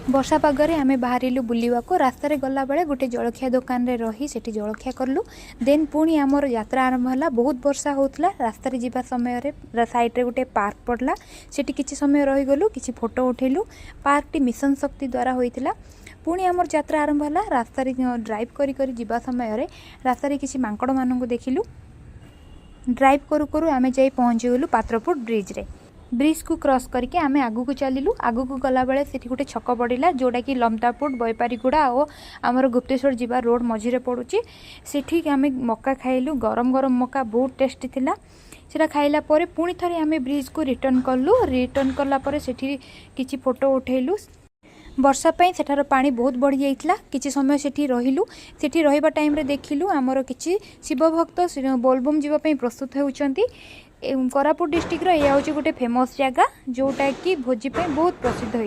वर्षा पागरे आमे बाहरिलु बुलिवाको रास्ता रे गला बेले गोटे जलखिया दुकान रे रही सेठी जलखिया करलु। देन पुणी आमर यात्रा आरंभ होला। बहुत वर्षा होतला रास्ता रे जीवा समय रे साइड रे गोटे पार्क पड़ला। सेठी किछि समय रही गलु, किछि फोटो उठेलु। पार्क टी मिशन शक्ति द्वारा होइतिला। पुणी आमर यात्रा आरंभ होला। रास्ता रे ड्राइव करी करी जीवा समय रे रास्ता रे किछि मांकड़ माननकु देखिलु। ड्राइव करू करू आमे जाई पहुंची गलु पात्रपुर ब्रिज रे। ब्रिज को क्रॉस करके आमे आगु को चलिलु। आगु को गला बेले सेठी गोटे छक पड़िला जोटा कि लमतापुर बैपारीगुड़ा और आमर गुप्तेश्वर जीवा रोड मझिरे पड़ुची। सेठी आमे मक्का खाइलु। गरम गरम मक्का बहुत टेस्टी थिला। सेटा खाइला परे पुणी थरे आमे ब्रिज को रिटर्न कलु। रिटर्न कला परे सेठी किछि फोटो उठेलु। वर्षा पाई सेठार पानी बहुत बढ़ी जाइतला। किछि समय सेठी रहिलु। सेठी रहिबा टाइम रे देखिलु आमर किछि शिव भक्त बोलबम जीवा पई प्रस्तुत होउचंती। कोरापुट डिस्ट्रिक्ट रो या होची गोटे फेमस जगह जोटा कि भोजी पे बहुत प्रसिद्ध है।